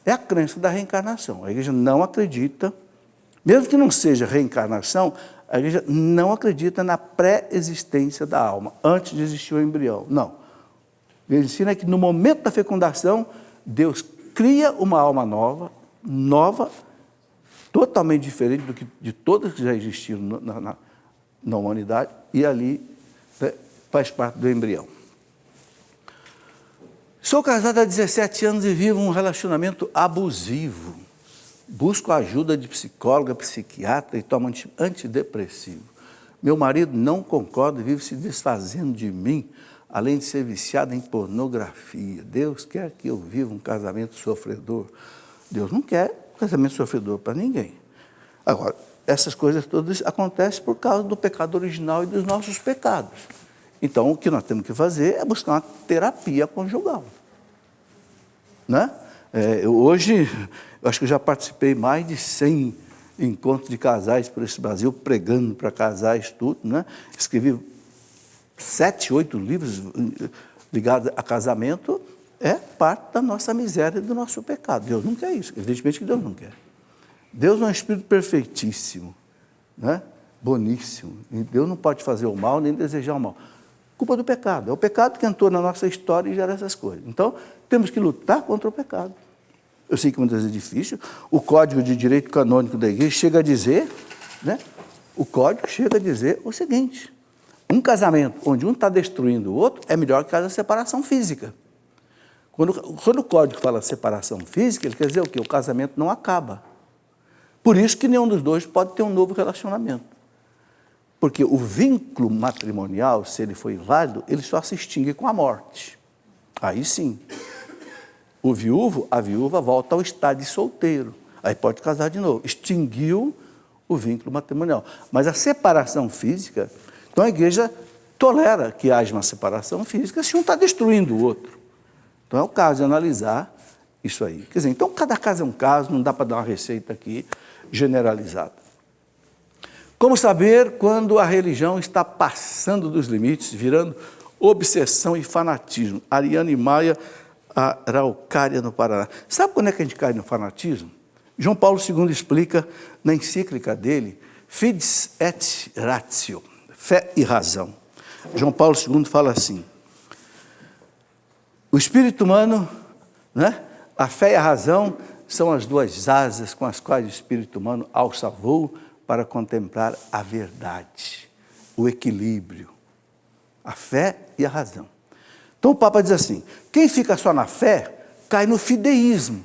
é a crença da reencarnação. A igreja não acredita, mesmo que não seja reencarnação, a igreja não acredita na pré-existência da alma, antes de existir o embrião. Não. A igreja ensina que no momento da fecundação, Deus cria uma alma nova, totalmente diferente de todas que já existiram na humanidade, e ali, né, faz parte do embrião. Sou casado há 17 anos e vivo um relacionamento abusivo. Busco a ajuda de psicóloga, psiquiatra e tomo antidepressivo. Meu marido não concorda e vive se desfazendo de mim, além de ser viciado em pornografia. Deus quer que eu viva um casamento sofredor. Deus não quer casamento sofredor para ninguém. Agora, essas coisas todas acontecem por causa do pecado original e dos nossos pecados. Então, o que nós temos que fazer é buscar uma terapia conjugal. Né? Hoje, eu acho que eu já participei mais de 100 encontros de casais por esse Brasil, pregando para casais, tudo. Né? Escrevi 7, 8 livros ligados a casamento. É parte da nossa miséria e do nosso pecado. Deus não quer isso. Evidentemente que Deus não quer. Deus é um Espírito perfeitíssimo, né? Boníssimo. E Deus não pode fazer o mal nem desejar o mal. Culpa do pecado. É o pecado que entrou na nossa história e gera essas coisas. Então, temos que lutar contra o pecado. Eu sei que muitas vezes é difícil. O Código de Direito Canônico da Igreja chega a dizer, né? O Código chega a dizer o seguinte: um casamento onde um está destruindo o outro é melhor que a separação física. Quando o Código fala separação física, ele quer dizer o quê? O casamento não acaba. Por isso que nenhum dos dois pode ter um novo relacionamento. Porque o vínculo matrimonial, se ele for inválido, ele só se extingue com a morte. Aí sim. A viúva volta ao estado de solteiro. Aí pode casar de novo. Extinguiu o vínculo matrimonial. Mas a separação física, então a igreja tolera que haja uma separação física se um está destruindo o outro. Então é o caso de analisar isso aí. Quer dizer, então cada caso é um caso, não dá para dar uma receita aqui generalizada. Como saber quando a religião está passando dos limites, virando obsessão e fanatismo? Ariane Maia, Araucária, no Paraná. Sabe quando é que a gente cai no fanatismo? João Paulo II explica na encíclica dele, Fides et Ratio, fé e razão. João Paulo II fala assim: o espírito humano, né? A fé e a razão são as duas asas com as quais o espírito humano alça voo para contemplar a verdade, o equilíbrio, a fé e a razão. Então o Papa diz assim: quem fica só na fé cai no fideísmo,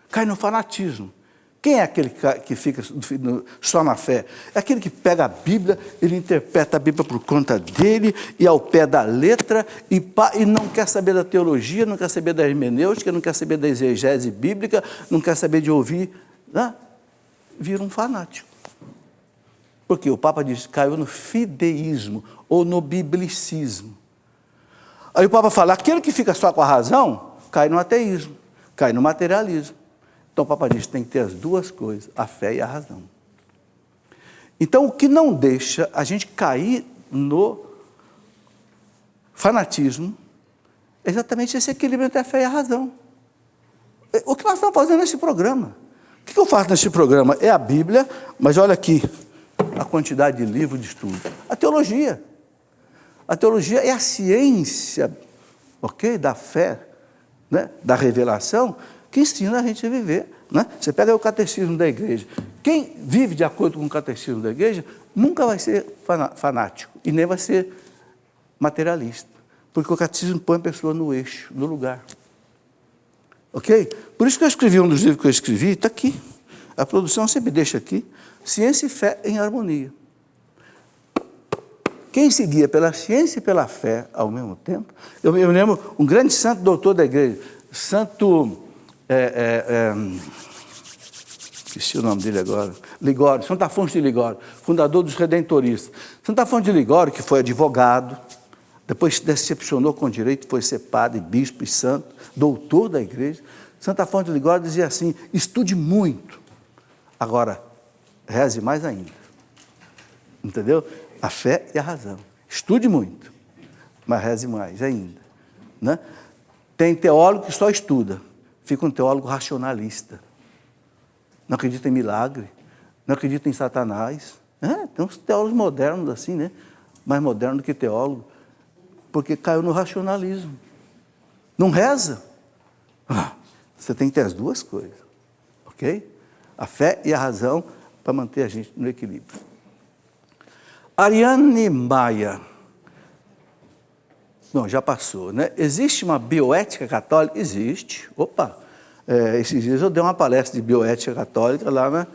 cai no fanatismo. Quem é aquele que fica só na fé? É aquele que pega a Bíblia, ele interpreta a Bíblia por conta dele, e ao pé da letra, e não quer saber da teologia, não quer saber da hermenêutica, não quer saber da exegese bíblica, não quer saber de ouvir, né? Vira um fanático. Porque o Papa diz, caiu no fideísmo, ou no biblicismo. Aí o Papa fala, aquele que fica só com a razão, cai no ateísmo, cai no materialismo. Então o Papa diz, tem que ter as duas coisas, a fé e a razão. Então o que não deixa a gente cair no fanatismo é exatamente esse equilíbrio entre a fé e a razão. O que nós estamos fazendo nesse programa? O que eu faço nesse programa? É a Bíblia, mas olha aqui, a quantidade de livros de estudo. A teologia. A teologia é a ciência, ok, da fé, né, da revelação, que ensina a gente a viver. Né? Você pega o catecismo da igreja. Quem vive de acordo com o catecismo da igreja nunca vai ser fanático e nem vai ser materialista. Porque o catecismo põe a pessoa no eixo, no lugar. Ok? Por isso que eu escrevi um dos livros que eu escrevi, está aqui. A produção sempre deixa aqui. Ciência e fé em harmonia. Quem se guia pela ciência e pela fé ao mesmo tempo. Eu me lembro, um grande santo doutor da igreja, Santo... esqueci o nome dele agora, Ligório, Santo Afonso de Ligório, fundador dos Redentoristas. Santo Afonso de Ligório, que foi advogado, depois se decepcionou com o direito, foi ser padre, bispo e santo, doutor da igreja. Santo Afonso de Ligório dizia assim, estude muito, agora reze mais ainda. Entendeu? A fé e a razão. Estude muito, mas reze mais ainda. Né? Tem teólogo que só estuda, fica um teólogo racionalista. Não acredita em milagre, não acredita em Satanás. Tem uns teólogos modernos assim, né? Mais modernos do que teólogo, porque caiu no racionalismo. Não reza. Você tem que ter as duas coisas, ok? A fé e a razão para manter a gente no equilíbrio. Ariane Maia. Não, já passou, né? Existe uma bioética católica? Existe. Opa! Esses dias eu dei uma palestra de bioética católica lá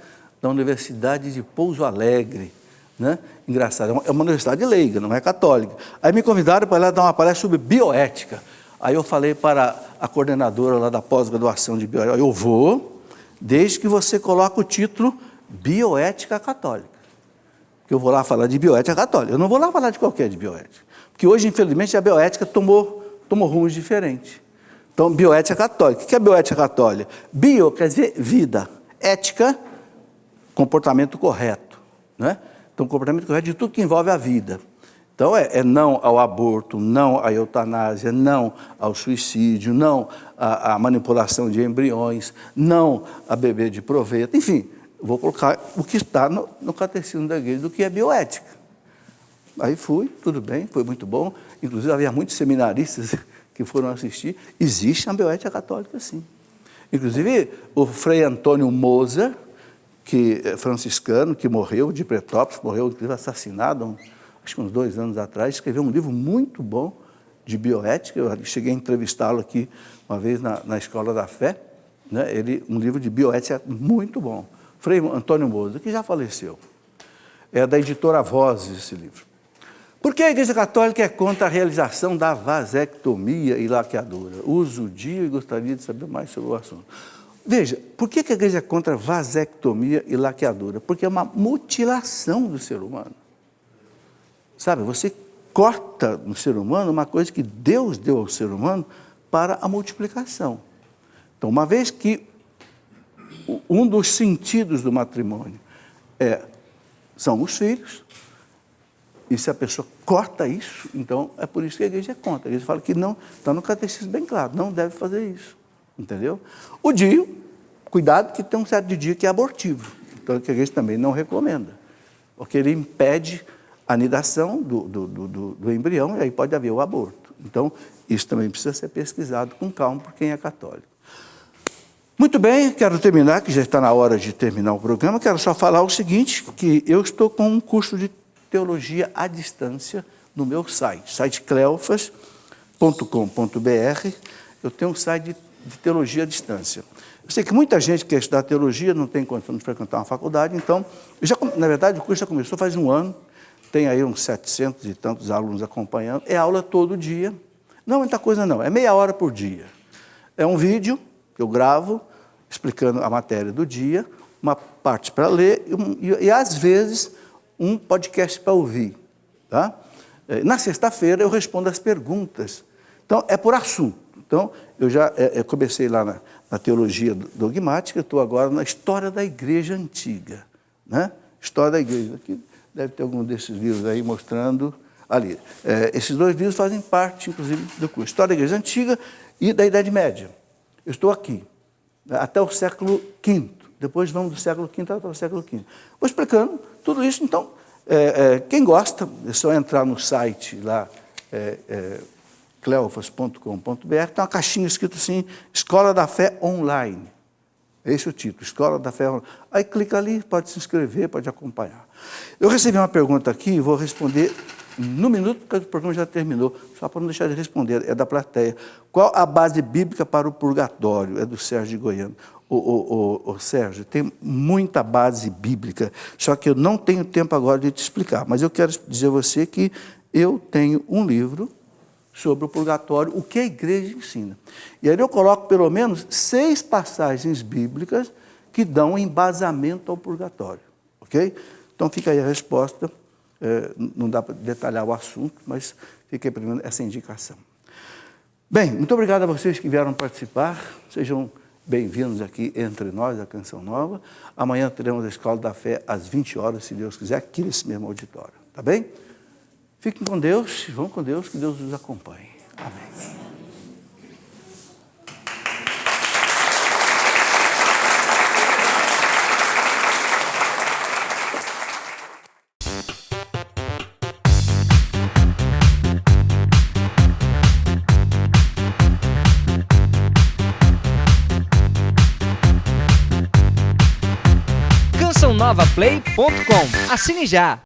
na Universidade de Pouso Alegre, né? Engraçado, é uma universidade leiga, não é católica. Aí me convidaram para ir lá dar uma palestra sobre bioética. Aí eu falei para a coordenadora lá da pós-graduação de bioética, eu vou, desde que você coloque o título bioética católica. Que eu vou lá falar de bioética católica. Eu não vou lá falar de qualquer de bioética. Porque hoje, infelizmente, a bioética tomou rumos diferentes. Então, bioética católica. O que é bioética católica? Bio quer dizer vida. Ética, comportamento correto. Né? Então, comportamento correto de tudo que envolve a vida. Então, é não ao aborto, não à eutanásia, não ao suicídio, não à manipulação de embriões, não a bebê de proveta. Enfim, vou colocar o que está no catecismo da igreja do que é bioética. Aí fui, tudo bem, foi muito bom. Inclusive, havia muitos seminaristas que foram assistir. Existe a bioética católica, sim. Inclusive, o Frei Antônio Moser, que é franciscano, que morreu de Pretópolis, morreu, inclusive, assassinado, acho que uns 2 anos atrás, escreveu um livro muito bom de bioética. Eu cheguei a entrevistá-lo aqui uma vez na Escola da Fé. Né? Um livro de bioética muito bom. Frei Antônio Moser, que já faleceu. É da editora Vozes esse livro. Por que a Igreja Católica é contra a realização da vasectomia e laqueadura? Uso o dia e gostaria de saber mais sobre o assunto. Veja, por que a Igreja é contra a vasectomia e laqueadura? Porque é uma mutilação do ser humano. Sabe, você corta no ser humano uma coisa que Deus deu ao ser humano para a multiplicação. Então, uma vez que um dos sentidos do matrimônio são os filhos, e se a pessoa corta isso, então é por isso que a igreja é contra. A igreja fala que não, está no catecismo bem claro, não deve fazer isso, entendeu? O DIU, cuidado que tem um certo DIU que é abortivo, então que a igreja também não recomenda, porque ele impede a anidação do embrião, e aí pode haver o aborto. Então, isso também precisa ser pesquisado com calma por quem é católico. Muito bem, quero terminar, que já está na hora de terminar o programa, quero só falar o seguinte, que eu estou com um curso de teologia à distância no meu site cleofas.com.br. Eu tenho um site de teologia à distância. Eu sei que muita gente quer estudar teologia, não tem condição de frequentar uma faculdade, então, na verdade, o curso já começou faz 1 ano, tem aí uns 700 e tantos alunos acompanhando, é aula todo dia, não é muita coisa não, é meia hora por dia. É um vídeo que eu gravo, explicando a matéria do dia, uma parte para ler e às vezes, um podcast para ouvir. Tá? Na sexta-feira eu respondo as perguntas. Então, é por assunto. Então, eu já comecei lá na teologia dogmática, estou agora na história da igreja antiga. Né? História da igreja. Aqui deve ter algum desses livros aí mostrando ali. Esses 2 livros fazem parte, inclusive, do curso. História da igreja antiga e da Idade Média. Eu estou aqui, até o século V. Depois vamos do século V até o século V. Vou explicando tudo isso. Então, quem gosta, é só entrar no site lá, cleofas.com.br, tem uma caixinha escrito assim, Escola da Fé Online. Esse é o título, Escola da Fé Online. Aí clica ali, pode se inscrever, pode acompanhar. Eu recebi uma pergunta aqui e vou responder no minuto, porque o programa já terminou, só para não deixar de responder, é da plateia. Qual a base bíblica para o purgatório? É do Sérgio de Goiânia. Sérgio, tem muita base bíblica, só que eu não tenho tempo agora de te explicar, mas eu quero dizer a você que eu tenho um livro sobre o purgatório, o que a igreja ensina. E aí eu coloco pelo menos 6 passagens bíblicas que dão embasamento ao purgatório, ok? Então fica aí a resposta, não dá para detalhar o assunto, mas fica aí primeiro essa indicação. Bem, muito obrigado a vocês que vieram participar, sejam bem-vindos aqui entre nós, a Canção Nova. Amanhã teremos a Escola da Fé às 20 horas, se Deus quiser, aqui nesse mesmo auditório. Tá bem? Fiquem com Deus, vão com Deus, que Deus os acompanhe. Amém. CançãoNovaPlay.com. Assine já!